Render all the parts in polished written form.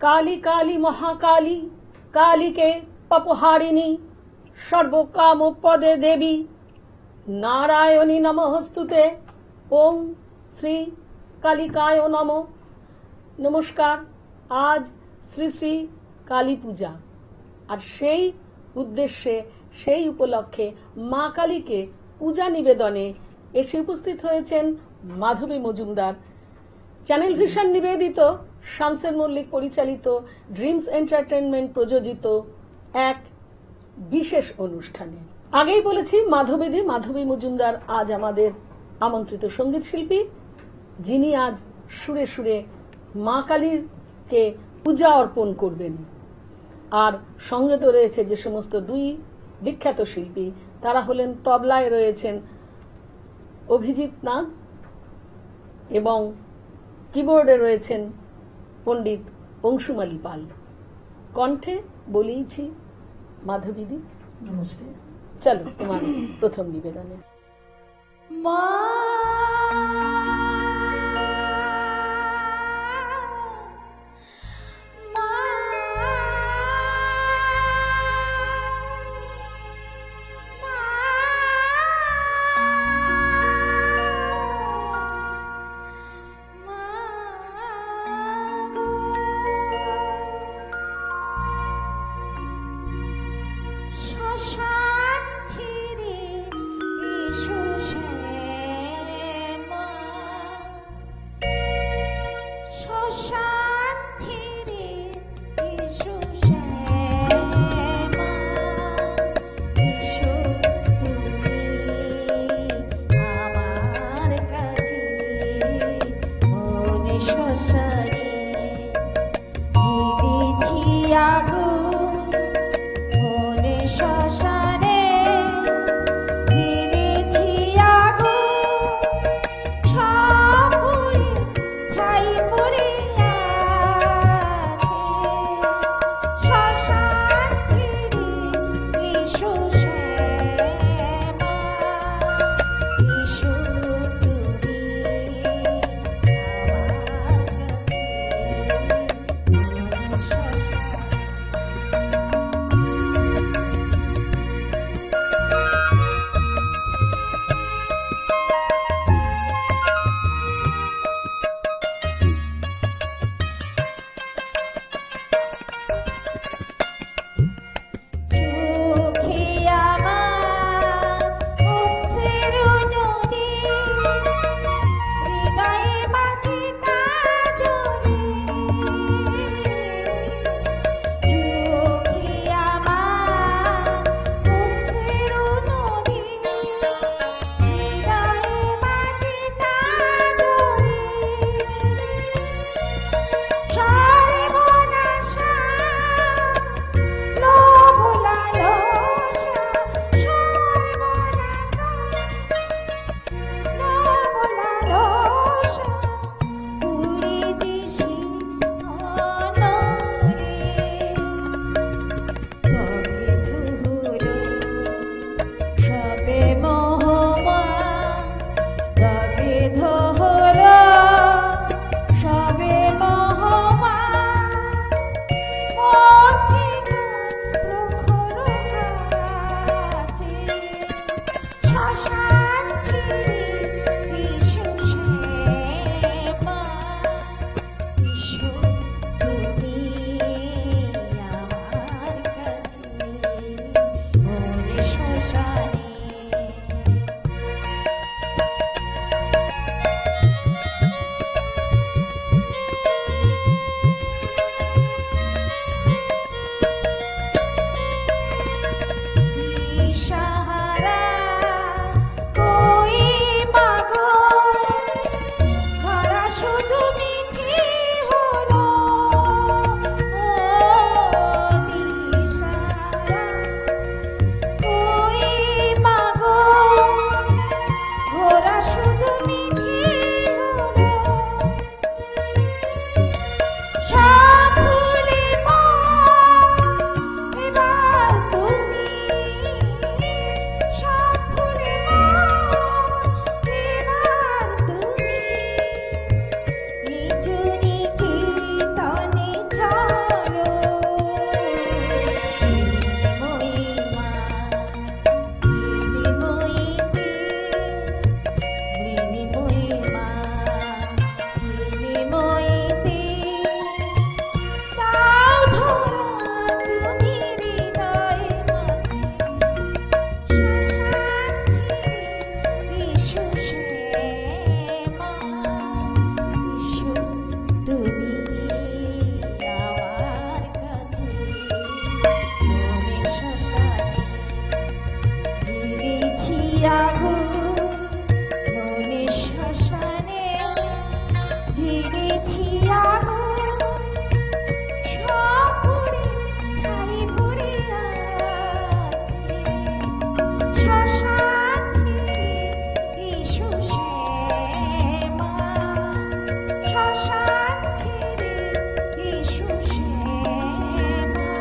काली काली महाकाली कालिके पपहारिणी सर्वकामपदे देवी नारायणी नमोस्तुते। ओम श्री कालिकाय नमो। नमस्कार। आज श्री श्री काली पूजा और সেই উদ্দেশ্যে সেই উপলক্ষে মা কালীকে পূজা নিবেদনে এসে উপস্থিত হয়েছেন মাধবী মজুমদার। চ্যানেল ভিশন নিবেদিত শামসের মল্লিক পরিচালিত ড্রিমস এন্টারটেইনমেন্ট প্রযোজিত এক বিশেষ অনুষ্ঠানে। আগেই বলেছি মাধবী মজুমদার আজ আমাদের আমন্ত্রিত সঙ্গীত শিল্পী, যিনি আজ সুরে সুরে মা কালীকে পূজা অর্পণ করবেন। আর সঙ্গে তো রয়েছে যে সমস্ত দুই বিখ্যাত শিল্পী, তারা হলেন তবলায় রয়েছেন অভিজিৎ নাগ এবং কিবোর্ডে রয়েছেন পণ্ডিত অংশুমালী পাল। কণ্ঠে বলেইছি মাধবীদি। নমস্কার। চলো তোমার প্রথম নিবেদনে। মা শ্মশান ছেড়ে এসো শ্যামা আগুন মনে শ্মশানে জেগেছি আগুন সব পুড়ে ছাই পড়ে আছে শ্মশান ছেড়ে এসো শ্যামা শ্মশান ছেড়ে এসো শ্যামা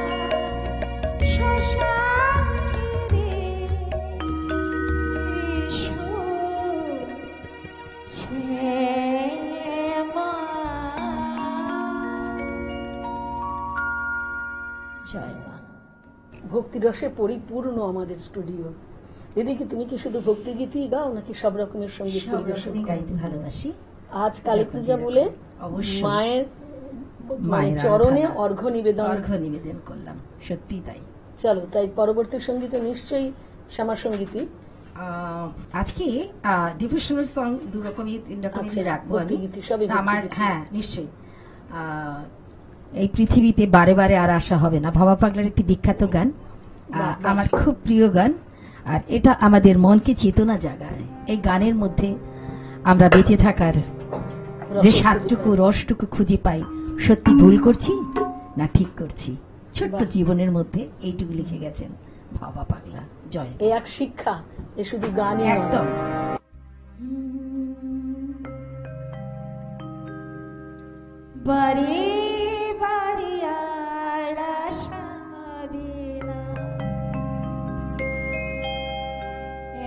শ্মশান ছেড়ে এসো শ্যামা। জয় মা। ভক্তিরসে পরিপূর্ণ আমাদের স্টুডিও। দিদি, কি তুমি কি শুধু ভক্তিগীতই গাও নাকি সব রকমের সঙ্গীত সব পরিবেশন রকমই করো? গাইতে ভালোবাসি। আজ কালী পূজা বলে অবশ্যই মায়ের মায়ের চরণে আরাধনা, অর্ঘ্য নিবেদন। অর্ঘ্য নিবেদন করলাম, সত্যি তাই। চলো, তাই পরবর্তী সঙ্গীতে নিশ্চয়ই শ্যামা সঙ্গীতই। আজকে ডিভোশনাল সং দু রকমই তিন রকমই আচ্ছা, রাখবো আমি। ভক্তিগীতি, সবই আমার ভক্তিগীতি। হ্যাঁ নিশ্চয়ই। এই পৃথিবীতে বারে বারে আর আসা হবে না, ভাবা পাগলার একটি বিখ্যাত গান, আমার খুব প্রিয় গান। আর এটা আমাদের মনকে চেতনা জাগায়। এই গানের মধ্যে আমরা বেঁচে থাকার যে স্বাদটুকু রসটুকু খুঁজে পাই, সত্যি ভুল করছি না ঠিক করছি। ছোট্ট জীবনের মধ্যে এইটুকু লিখে গেছেন ভাবা পাগলা। জয়। এই এক শিক্ষা, এ শুধু গানই নয়। একদম। বারে বারে আর আশা হবে না,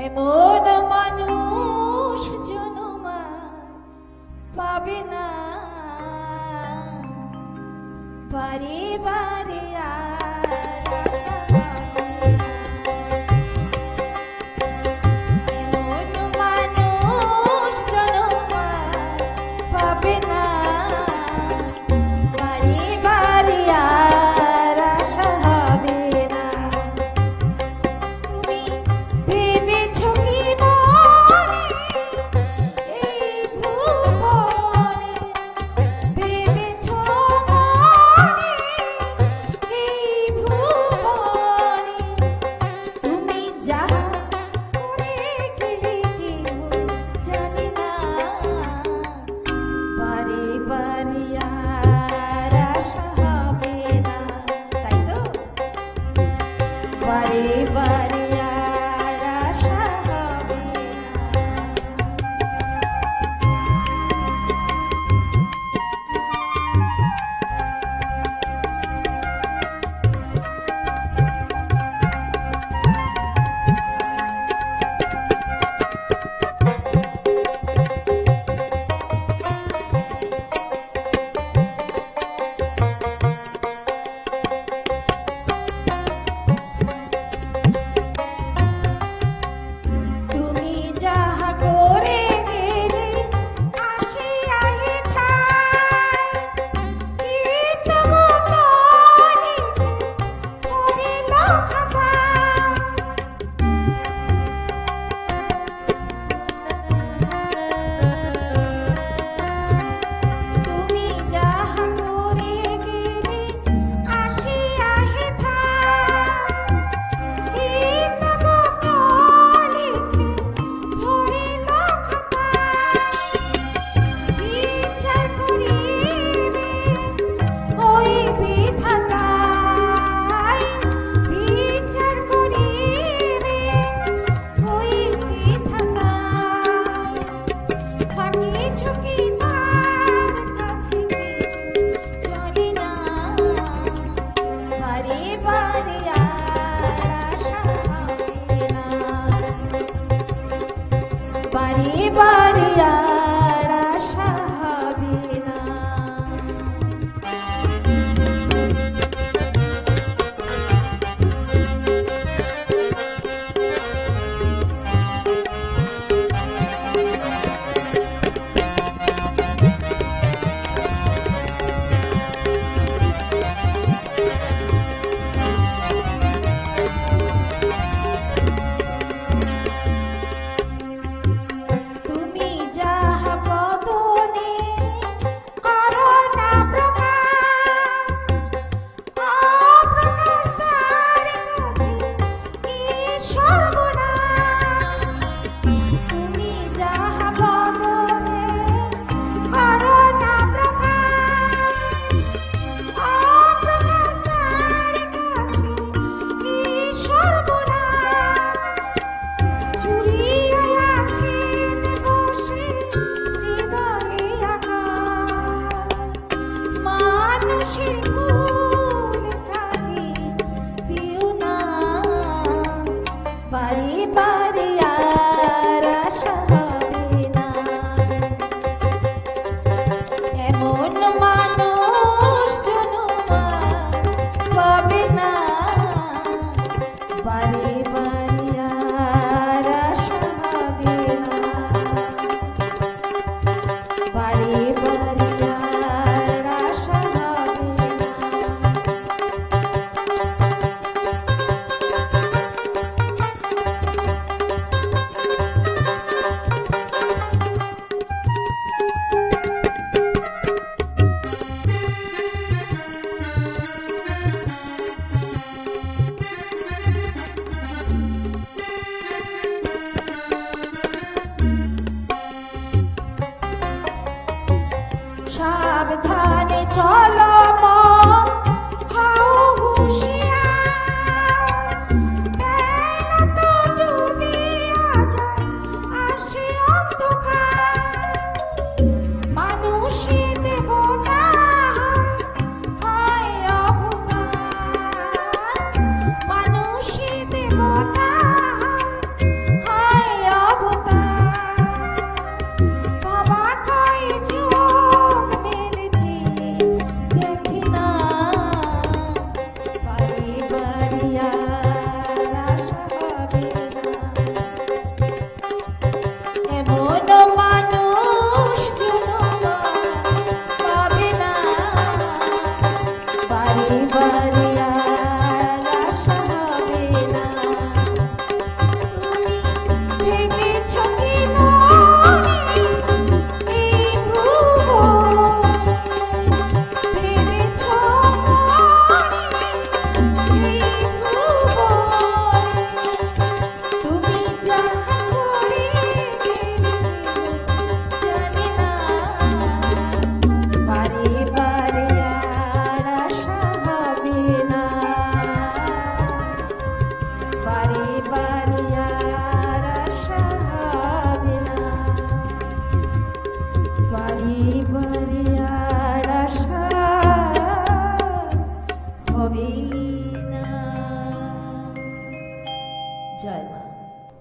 এমন মানুষ জনমার পাবে না। বারে বারে আর আশা হবে না, এমন মানুষ জনমার পাবে না। বারে বারে আর আশা হবে না। তুমি ভেবেছ কি মনে এই ভুবনে, ভেবেছ মনে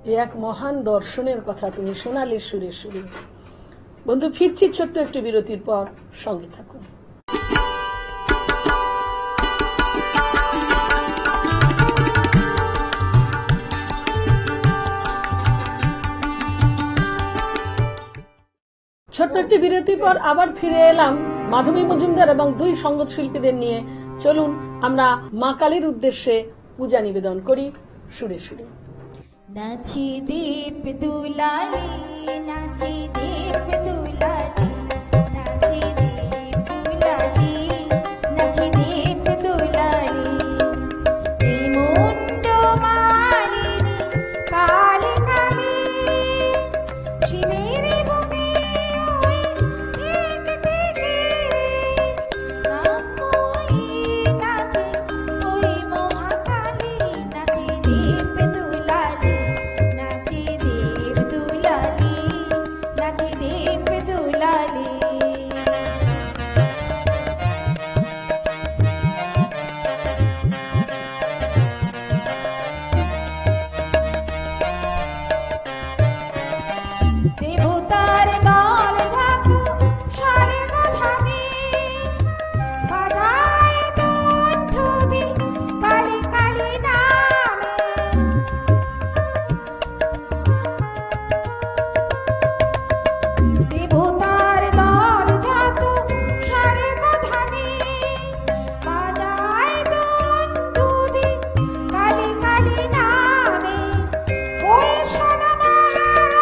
এক মহান দর্শনের কথা তুমি শোনালে সুরে সুরে। বন্ধু, ফিরছি ছোট্ট একটু বিরতির পর, সঙ্গে থাকুন। ছোট্ট একটি বিরতির পর আবার ফিরে এলাম মাধবী মজুমদার এবং দুই সঙ্গীত শিল্পীদের নিয়ে। চলুন আমরা মা কালীর উদ্দেশ্যে পূজা নিবেদন করি সুরে সুরে। নাচি দীপ দুলালি, নাচি দীপ দুলালি, নাচি দীপ দুলালি, নাচি দীপ দুলালি, এই মুন্ড মালিনী কালী কালী, শিবের বুকে ওই থেকে থেকে নামই নাচে ওই মহাকালী, নাচি দীপ দুলালি, নাচি দীপ দুলালি, নাচি দীপ দুলালি। দেবতার দল ঝাঁকু সারে ধামে, বাজায় দুধুবি কালী কালী নামে, দেবতার দল ঝাঁকু সারে ধামে, বাজায় দুধুবি কালী কালী নামে, ওই সোনামার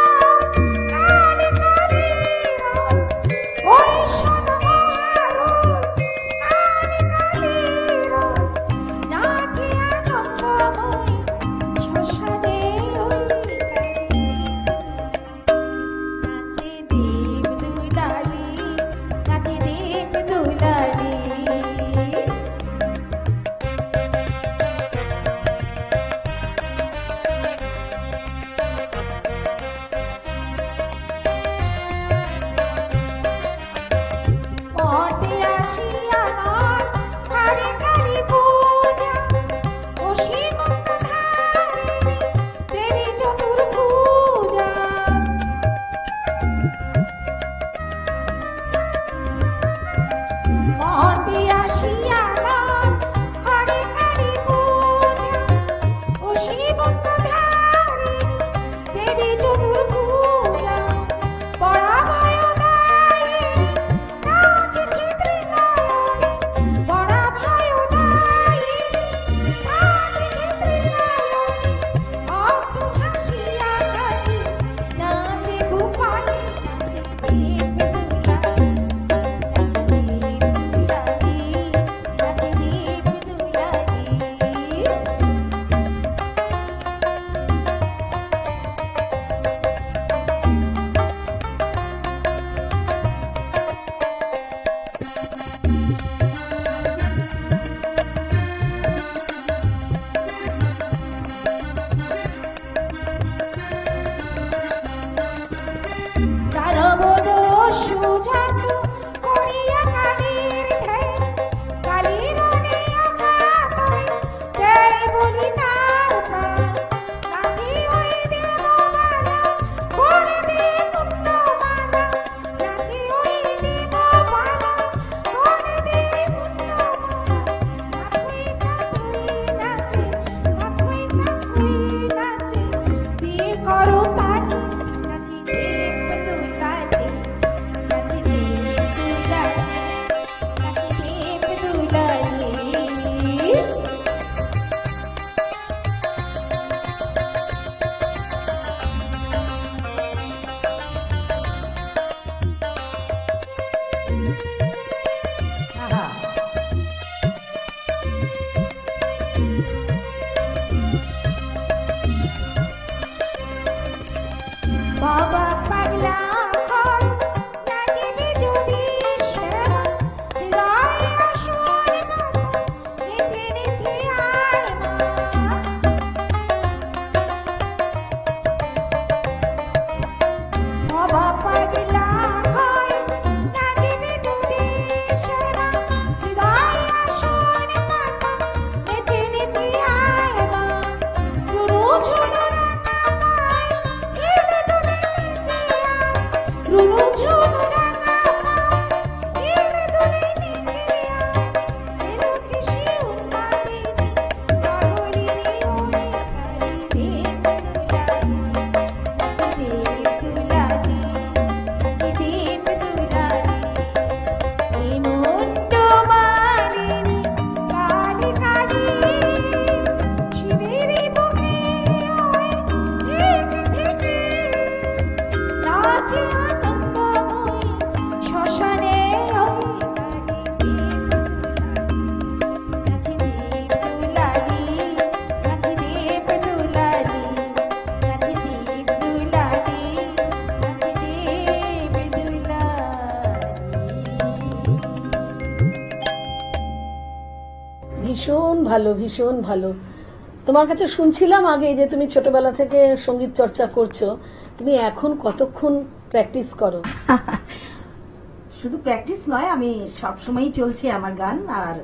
কালী কালী রং, ওই সোনামার কালী কালী রং, নাচে আনন্দময়ী শ্মশানে ওই কালী, নাচে দীপ দুলালি, নাচে দীপ দুলালি। পটে আসিয়া নয় কালী কালী পূজা, ও সীমন্তধারিণী দেবী চতুর্ভুজা, পটে আসিয়া নয় কালী কালী পূজা, ও সীমন্তধারিণী দেবী চতুর্ভুজা, বড়া ভয়দায়িনী নাচে চিত্রে নয়নে, বড়া ভয়দায়িনী নাচে চিত্রে নয়নে, অট্ট হাসিয়া কালী নাচে ভূপালী, নাচে দীপ দুলালি, নাচে দীপ দুলালি, নাচে দীপ দুলালি। দানবদস্যু ঝাঁকু করিয়া কালীর ধ্যান, কালীর অনেক কাতরে জয় বলি তার প্রাণ, নাচে ওই দেববালা বলে দে মুন্ডমালা, নাচে ওই দেববালা বলে দে মুন্ডমালা, তাথুই তাথুই নাচে, তাথুই তাথুই নাচে, দিয়ে করো তালি, নাচি দীপ দুলালি, নাচি দীপ দুলালি, নাচি দীপ দুলালি। আহা, বাবা পাগলা হয় নাচিবে যদি শ্যামা, হৃদয়ে আসরে কথা নেচে নেচে আয় মা। বাবা পাগলা হয় নাচিবে যদি শ্যামা, হৃদয়ে আসরে কথা নেচে নেচে আয় মা। ঝুনু ঝুনু রান্না ভালো, ভীষণ ভালো। তোমার কাছে শুনছিলাম আগে যে তুমি ছোটবেলা থেকে সঙ্গীত চর্চা করছো, তুমি এখন কতক্ষণ প্র্যাকটিস করো? শুধু প্র্যাকটিস নয়, আমি সব সময়ই চলছে আমার গান। আর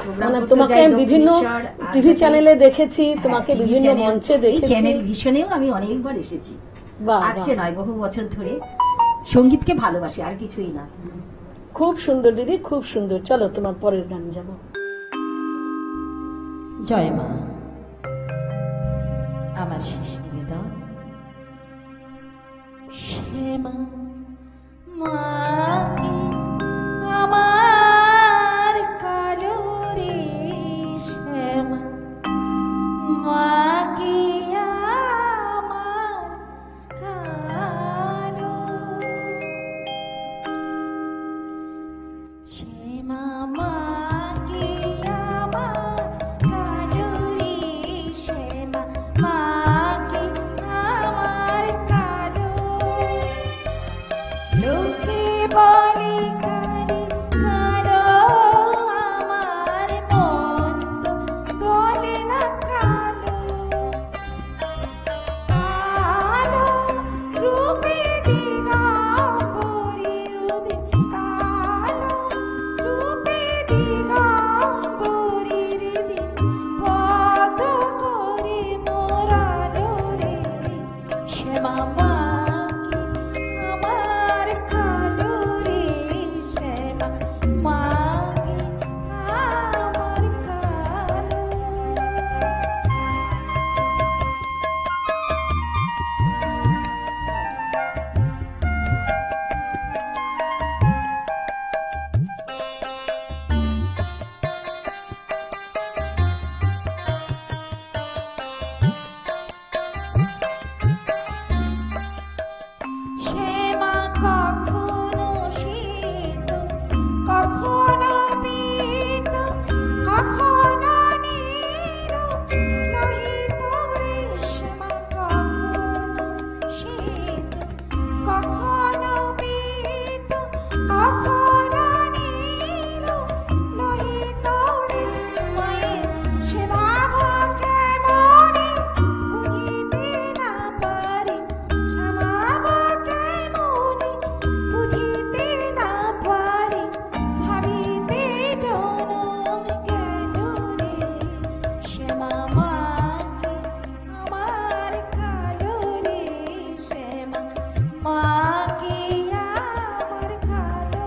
program মানে করতে তোমাকে যাই বিভিন্ন দক্ষিণেশ্বর, টিভি আদ্যাপীঠ। চ্যানেলে দেখেছি, তোমাকে হ্যাঁ, TV বিভিন্ন চ্যানেল, মঞ্চে এই দেখেছি। চ্যানেল ভিশনেও আমি অনেকবার এসেছি। বাহ, আজকে বাহ। নয়, বহু বছর ধরে সঙ্গীতকে ভালোবাসি, আর কিছুই না। খুব সুন্দর দিদি, খুব সুন্দর। চলো তোমার পরের গান যাব। জয় মা, আমার শেষ নিবেদন। শ্যামা মা কি আমার কালো রে, শ্যামা মা কি আমার কালো, শ্যামা মা কি আমার কালো রে, শ্যামা মা কি আমার কালো। লোকে বলে কালি কালো, আমার মন তো বলে না কালো। কালো রূপে দিগম্বরী, রূপে কালো রূপে দিগম্বরী, হৃদি পদ করে মোরালো রে, শ্যামা মা কি আমার কালো রে, শ্যামা মা কি আমার কালো। শ্যামা কখনো শীত, কখনো পীত, কখনো নীল লোহিত রে, শ্যামা কখনো শীত, কখনো পীত, কখনো নীল লোহিত রে। মায়ের সেবা ভোগে মনে বুঝিতে না পারি, শ্যামা ভোগে মনে বুঝিতে না পারি, ভাবিতে জনম গেল রে, শ্যামা মা কি আমার কালো রে, শ্যামা মা কি আমার কালো।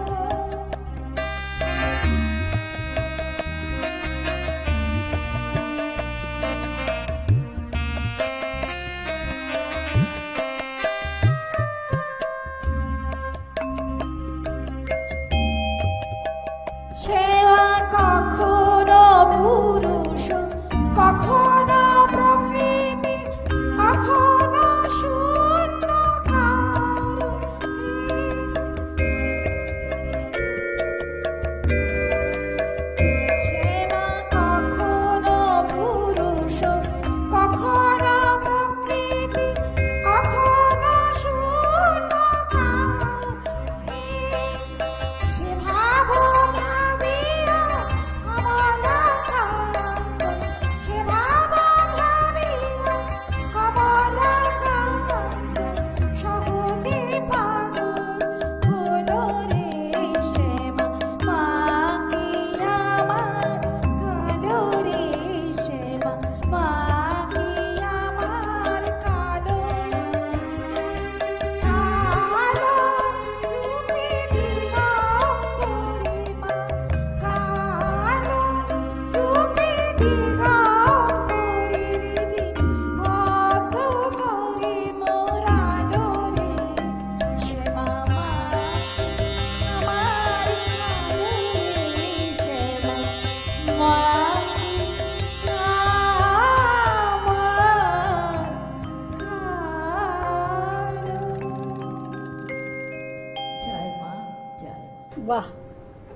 সেবা কখনো পুরুষ, কখনো প্রকৃতি, কখনো শূন্য কারো। সেবা কখনো পুরুষ, কখনো প্রকৃতি, কখনো শূন্য কারো। সে ভাবো ভাবিও কমলা কান্ত, সে ভাবো ভাবিও কমলা কান্ত, সহজে পাগল হলো রে, শ্যামা মা কি আমার কালো রে, শ্যামা মা কি আমার কালো। কালো রূপে দিগম্বরী মা, কালো রূপে দিগম্বরী, হৃদি পদ করে মোরালো রে, শ্যামা মা আমার কালো রে, শ্যামা মা কি আমার কালো। জয় মা, জয় মা। বাহ,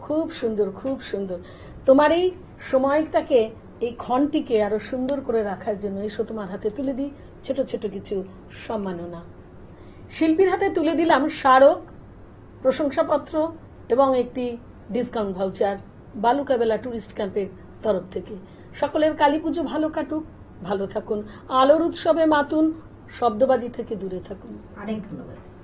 খুব সুন্দর, খুব সুন্দর। তোমার এই সময়টাকে, এই ক্ষণটিকে আরো সুন্দর করে রাখার জন্য এসো তোমার হাতে তুলে দিই ছোট ছোট কিছু সম্মাননা। শিল্পীর হাতে তুলে দিলাম স্মারক, প্রশংসাপত্র এবং একটি ডিসকাউন্ট ভাউচার বালুকাবেলা টুরিস্ট ক্যাম্পের তরফ থেকে। সকলের কালী পুজো ভালো কাটুক, ভালো থাকুন, আলোর উৎসবে মাতুন, শব্দবাজি থেকে দূরে থাকুন। অনেক ধন্যবাদ।